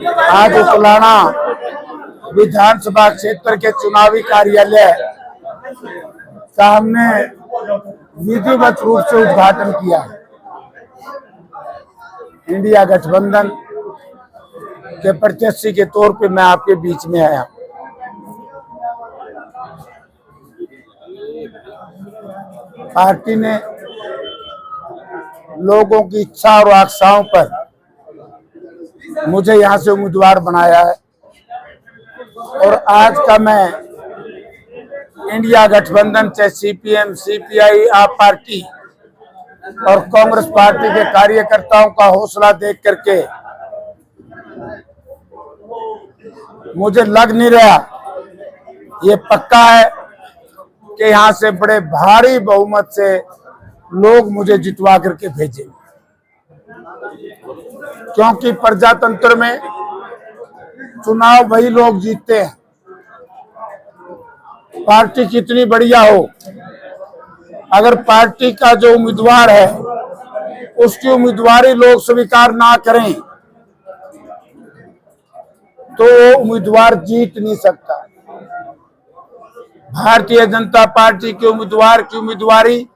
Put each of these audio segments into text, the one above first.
आज उकलाना विधानसभा क्षेत्र के चुनावी कार्यालय का हमने विधिवत रूप से उद्घाटन किया। इंडिया गठबंधन के प्रत्याशी के तौर पे मैं आपके बीच में आया। पार्टी ने लोगों की इच्छा और आकांक्षाओं पर मुझे यहाँ से उम्मीदवार बनाया है और आज का मैं इंडिया गठबंधन से सीपीएम, सीपीआई, आप पार्टी और कांग्रेस पार्टी के कार्यकर्ताओं का हौसला देख करके मुझे लग नहीं रहा, ये पक्का है कि यहाँ से बड़े भारी बहुमत से लोग मुझे जितवा करके भेजेंगे, क्योंकि प्रजातंत्र में चुनाव वही लोग जीतते हैं। पार्टी कितनी बढ़िया हो, अगर पार्टी का जो उम्मीदवार है उसकी उम्मीदवारी लोग स्वीकार ना करें तो वो उम्मीदवार जीत नहीं सकता। भारतीय जनता पार्टी के उम्मीदवार की उम्मीदवारी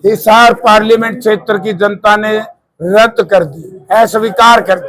हिसार पार्लियामेंट क्षेत्र की जनता ने रद्द कर दी, अस्वीकार कर दी।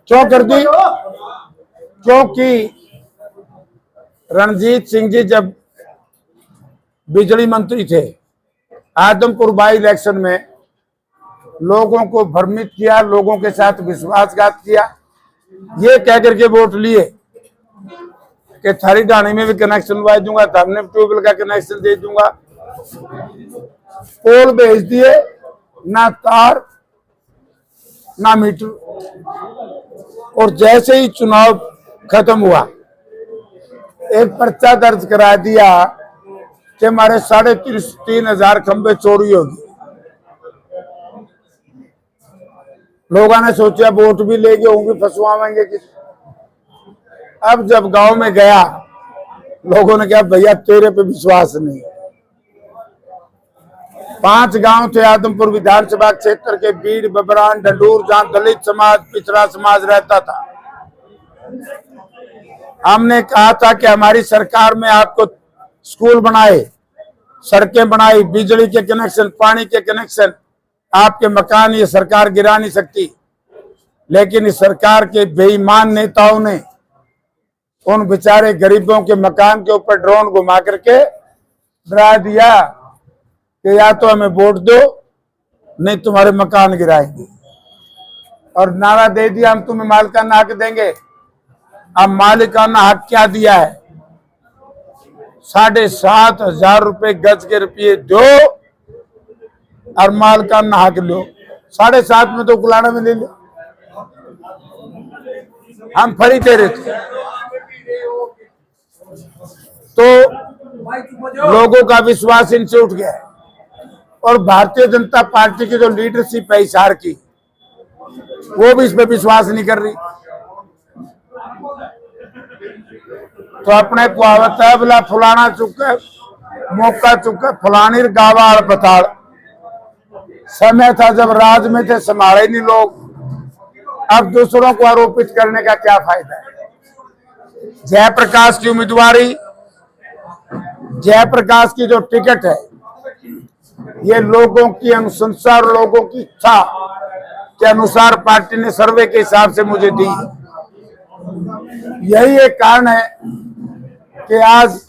क्यों कर दी? क्योंकि रणजीत सिंह जी जब बिजली मंत्री थे, आदमपुर बाई इलेक्शन में लोगों को भ्रमित किया, लोगों के साथ विश्वासघात किया, ये कह करके वोट लिए कि थारी ढाणी में भी कनेक्शन लगा दूंगा, थाने ट्यूबवेल का कनेक्शन दे दूंगा। पोल भेज दिए, ना तार ना मीटर, और जैसे ही चुनाव खत्म हुआ एक पर्चा दर्ज करा दिया कि हमारे 3,500 खंबे चोरी होगी। लोगों ने सोचा वोट भी लेके होंगे, फंसवाएंगे कि। अब जब गांव में गया, लोगों ने कहा भैया तेरे पे विश्वास नहीं। 5 गांव थे आदमपुर विधानसभा क्षेत्र के, बीड़, बबरान, डंडूर, जहां दलित समाज, पिछड़ा समाज रहता था। हमने कहा था कि हमारी सरकार में आपको स्कूल बनाए, सड़कें बनाई, बिजली के कनेक्शन, पानी के कनेक्शन, आपके मकान ये सरकार गिरा नहीं सकती। लेकिन इस सरकार के बेईमान नेताओं ने उन बेचारे गरीबों के मकान के ऊपर ड्रोन घुमा करके डरा दिया कि या तो हमें वोट दो नहीं तुम्हारे मकान गिराएंगे, और नारा दे दिया हम तुम्हें मालिकाना हक देंगे। अब मालिकाना हक क्या दिया है? 7,500 रुपए गज के रुपये दो और मालिकाना हक लो। 7.5 में तो गुलाना में ले लो, हम फरी तेरे थे। तो लोगों का विश्वास इनसे उठ गया है, और भारतीय जनता पार्टी की जो लीडरशिप है हिसार की, वो भी इस पे विश्वास नहीं कर रही। तो अपने को आवत है बोला फुलाना चुके मौका चुके फुलानी गावाड़ बताड़। समय था जब राज में थे, संभाले नहीं लोग। अब दूसरों को आरोपित करने का क्या फायदा है? जयप्रकाश की उम्मीदवारी, जयप्रकाश की जो टिकट है, ये लोगों की अनुशंसा और लोगों की इच्छा के अनुसार पार्टी ने सर्वे के हिसाब से मुझे दी। यही एक कारण है कि आज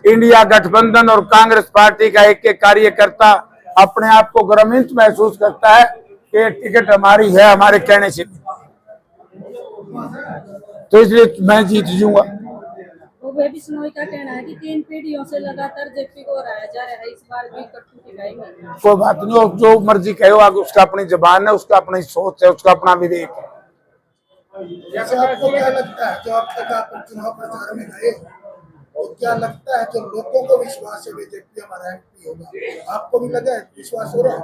इंडिया गठबंधन और कांग्रेस पार्टी का एक एक कार्यकर्ता अपने आप को गर्वित महसूस करता है कि ये टिकट हमारी है, हमारे कहने से। तो इसलिए मैं जीत जाऊंगा। बिश्नोई का कहना है कि 3 पीढ़ियों से लगातार जेपी को हराया जा रहा है, इस बार भी कट्टू दिखाएंगे। कोई बात नहीं, जो मर्जी कहो, आगे उसका अपनी जबान है, उसका अपनी सोच है, उसका अपना विवेक है। जैसे आपको क्या लगता है, जो अब तक आप चुनाव प्रचार में गए, तो क्या लगता है कि लोगों को विश्वास है बीजेपी हमारा एमपी होगा? आपको भी लगा विश्वास हो रहा है?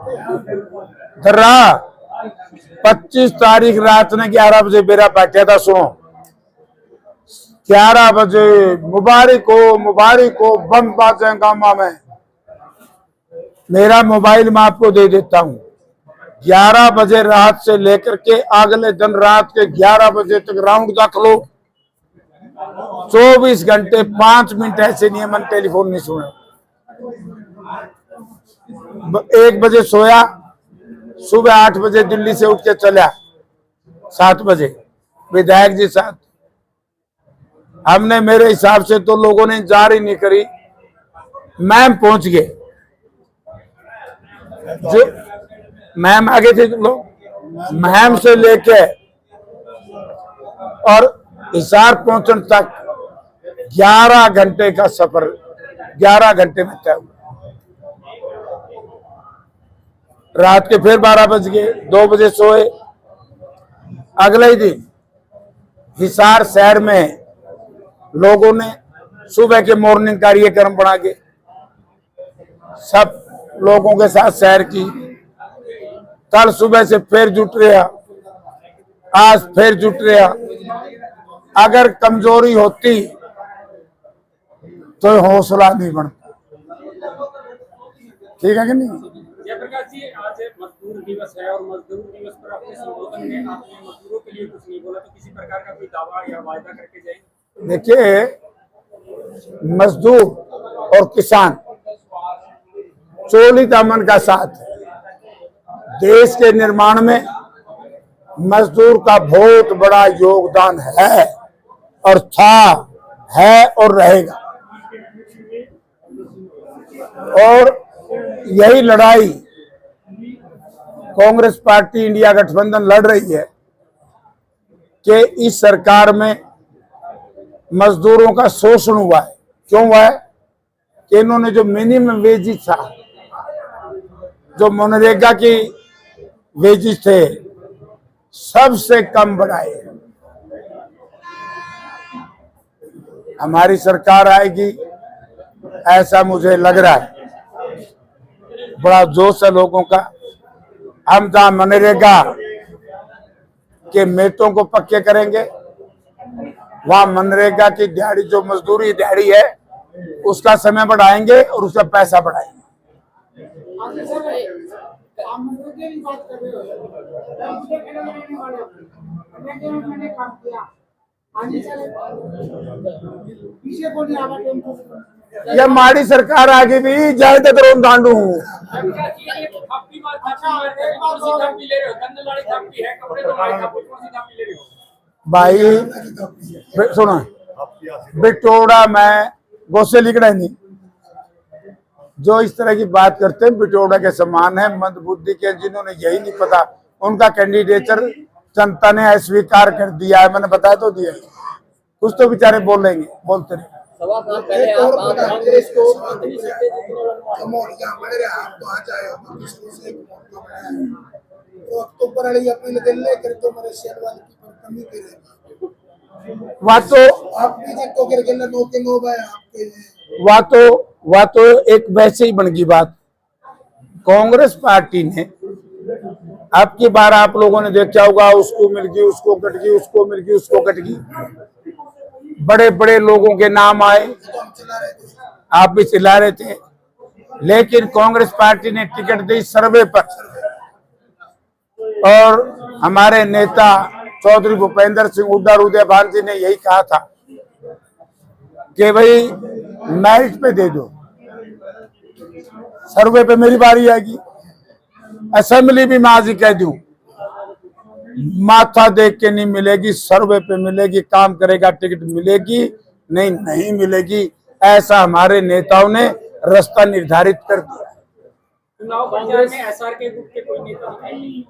25 तारीख रात ने 11 बजे मेरा बैठा था। सुनो, 11 बजे मुबारक हो बम बाजे गामा में। मेरा मोबाइल मैं आपको दे देता हूं, 11 बजे रात से लेकर के अगले दिन रात के 11 बजे तक राउंड तक लो, 24 घंटे 5 मिनट ऐसे नहीं है मैंने टेलीफोन नहीं सुना। 1 बजे सोया, सुबह 8 बजे दिल्ली से उठ के चला, 7 बजे विधायक जी साथ। हमने मेरे हिसाब से तो लोगों ने इंतजार ही नहीं करी, मैम पहुंच गए। जो मैम आगे थे लोग, मैम से लेके और हिसार पहुंचने तक 11 घंटे का सफर 11 घंटे में तय हुआ। रात के फिर 12 बज गए, 2 बजे सोए। अगले ही दिन हिसार शहर में लोगों ने सुबह के मॉर्निंग कार्यक्रम बना के सब लोगों के साथ सैर की। कल सुबह से फिर जुट रहा, आज फिर जुट रहा। अगर कमजोरी होती तो हौसला नहीं बनता, ठीक है कि नहीं? जयप्रकाश जी, आज मजदूर दिवस है और मजदूर दिवस पर अपने संबोधन में आपने मजदूरों के लिए कुछ नहीं बोला, तो किसी प्रकार का कोई दावा या वायदा करके जाएंगे? देखिए, मजदूर और किसान चोली दामन का साथ है। देश के निर्माण में मजदूर का बहुत बड़ा योगदान है और था, है और रहेगा। और यही लड़ाई कांग्रेस पार्टी इंडिया गठबंधन लड़ रही है कि इस सरकार में मजदूरों का शोषण हुआ है। क्यों हुआ है? कि इन्होंने जो मिनिमम वेजेस था, जो मनरेगा की वेजेस थे, सबसे कम बढ़ाए। हमारी सरकार आएगी ऐसा मुझे लग रहा है, बड़ा जोश है लोगों का। हम जहां मनरेगा के मेटों को पक्के करेंगे, वहां मनरेगा की दिहाड़ी, जो मजदूरी दिहाड़ी है, उसका समय बढ़ाएंगे और उसका पैसा बढ़ाएंगे। ये हमारी सरकार आगे भी जाए तो करो दांडू। भाई सुनो, बिटोड़ा में गोसे लिखना नहीं। जो इस तरह की बात करते हैं बिटोड़ा के समान है, मंद बुद्धि के, जिन्होंने यही नहीं पता, उनका कैंडिडेचर जनता ने अस्वीकार कर दिया है। मैंने बताया तो दिया, कुछ तो बेचारे बोलेंगे, बोलते रहे। वह तो एक वैसे ही बन गई बात। कांग्रेस पार्टी ने अब की बार आप लोगों ने देखा होगा, उसको मिल गई, उसको कट गई, उसको मिल गई, उसको कट गई। बड़े बड़े लोगों के नाम आए, आप भी चिल्ला रहे थे, लेकिन कांग्रेस पार्टी ने टिकट दी सर्वे पर। और हमारे नेता चौधरी भूपेंद्र सिंह हुड्डा उदयभान जी ने यही कहा था कि भाई मेरिट पे दे दो, सर्वे पे मेरी बारी आएगी। असेंबली भी मैं आज ही कह दूं, माथा देख के नहीं मिलेगी, सर्वे पे मिलेगी। काम करेगा टिकट मिलेगी, नहीं मिलेगी। ऐसा हमारे नेताओं ने रास्ता निर्धारित कर दिया। चुनाव प्रचार में एसआर के ग्रुप के कोई नेता नहीं?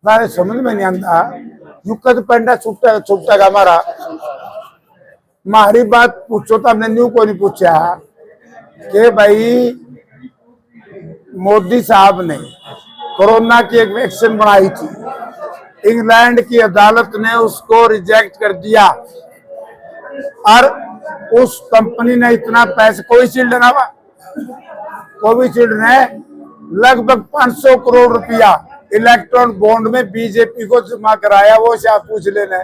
मेरे समझ में नहीं आता, युग तो पेंडा छुट्टा का हमारा। हमारी बात पूछो तो हमने न्यू को नहीं पूछा कि भाई मोदी साहब ने कोरोना की एक वैक्सीन बनाई थी, इंग्लैंड की अदालत ने उसको रिजेक्ट कर दिया और उस कंपनी ने इतना पैसा, कोविशील्ड ना, कोविशील्ड ने लगभग 500 करोड़ रुपया इलेक्ट्रॉन बॉन्ड में बीजेपी को जमा कराया। वो से आप पूछ लेना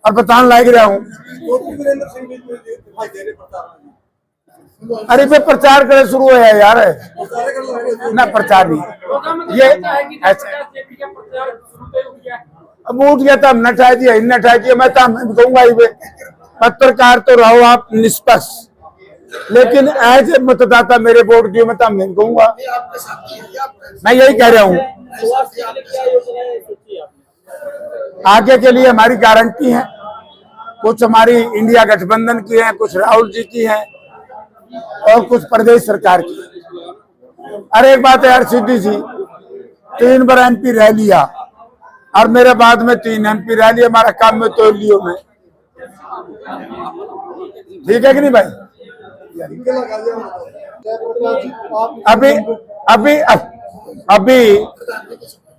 और बताने लग रहा हूँ। अरे पे प्रचार करे शुरू है यार, ना प्रचार नहीं ये ऐसा। अब उठ गया तो हम न ठाई दिया, इन ठाई दिया, मैं तो कहूंगा ही पत्रकार तो रहो आप निष्पक्ष, लेकिन एज ए मतदाता मेरे वोट दियो, मैं तो नहीं कहूंगा। मैं यही कह रहा हूँ, आगे के लिए हमारी गारंटी है, कुछ हमारी इंडिया गठबंधन की है, कुछ राहुल जी की है और कुछ प्रदेश सरकार की। अरे एक बात है यार सीधी सी, 3 बार MP रह लिया और मेरे बाद में 3 MP रह लिया, हमारा काम में तो लियो मैं, ठीक है कि नहीं भाई? अभी अभी अभी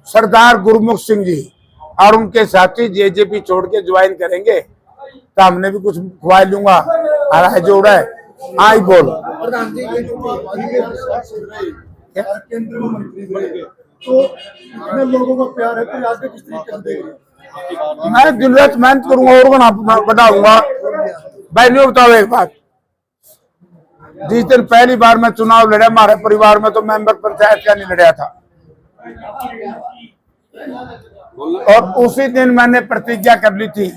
सरदार गुरमुख सिंह जी और उनके साथी JJP छोड़ के ज्वाइन करेंगे तो हमने भी कुछ खुआ लूंगा। हरा जोड़ा है, आई बोल प्रधान जी ये जो केंद्र में मंत्री बने तो इतने लोगों को प्यार है तो आगे किस तरीके से देंगे? मैं दिन रात मेहनत करूंगा और बढ़ाऊंगा भाई। नहीं बताओ एक बात, जिस दिन पहली बार मैं चुनाव लड़ा हमारे परिवार में तो मेंबर पंचायत का नहीं लड़ा था, और उसी दिन मैंने प्रतिज्ञा कर ली थी।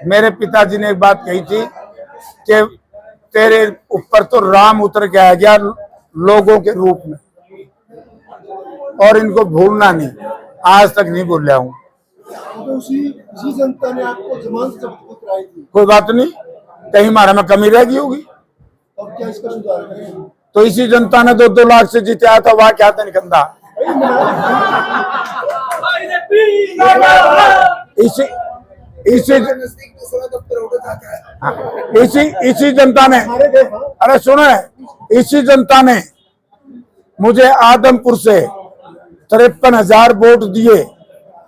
मेरे पिताजी ने एक बात कही थी कि तेरे ऊपर तो राम उतर के आ गया लोगों के रूप में, और इनको भूलना नहीं। आज तक नहीं भूल रहा हूँ। तो उसी जनता ने आपको जमानत जब्त कराई थी, कोई बात नहीं, कहीं हमारा में कमी रह गई होगी। अब क्या इसका सुधार करें? तो इसी जनता ने 2-2 लाख से जिताया था, वहां क्या था निकंदा। इसी इसी इसी जनता ने, अरे सुनो, इसी जनता ने मुझे आदमपुर से 53,000 वोट दिए,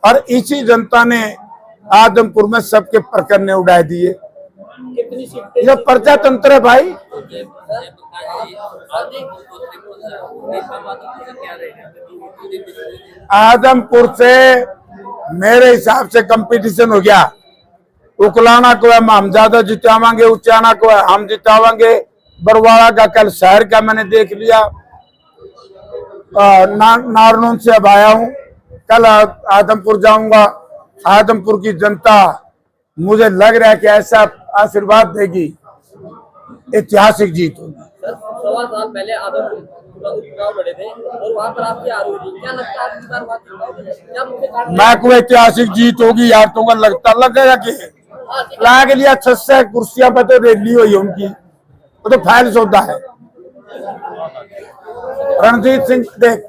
और इसी जनता ने आदमपुर में सबके परकन्ने उड़ाए दिए। ये पर्चा तंत्र है भाई। आदमपुर से मेरे हिसाब से कंपटीशन हो गया। उकलाना को है हम ज्यादा जितावांगे, उचाना को है हम जितावांगे। बरवाड़ा का कल शहर का मैंने देख लिया, नारनौल से अब आया हूँ, कल आदमपुर जाऊंगा। आदमपुर की जनता मुझे लग रहा है कि ऐसा आशीर्वाद देगी, ऐतिहासिक जीत होगी। 1.25 साल पहले आदमपुर चुनाव लड़े थे और वहाँ पर आपकी हार हुई थी, क्या लगता है आपकी बार क्या मुख्य कारण? मैं को ऐतिहासिक जीत होगी यार, तुमको लगेगा कि ला के लिए 600 कुर्सियां पर तो रैली हुई उनकी, वो तो फाइल सौदा है। रणजीत सिंह देख,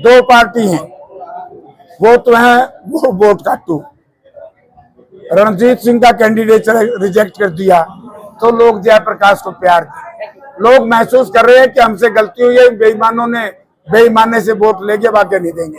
2 पार्टी हैं, वो तो है वो वोट काटू। रणजीत सिंह का कैंडिडेट रिजेक्ट कर दिया तो लोग जयप्रकाश को प्यार किया। लोग महसूस कर रहे हैं कि हमसे गलती हुई है, बेईमानों ने बेईमाने से वोट लेके बाकी नहीं देंगे।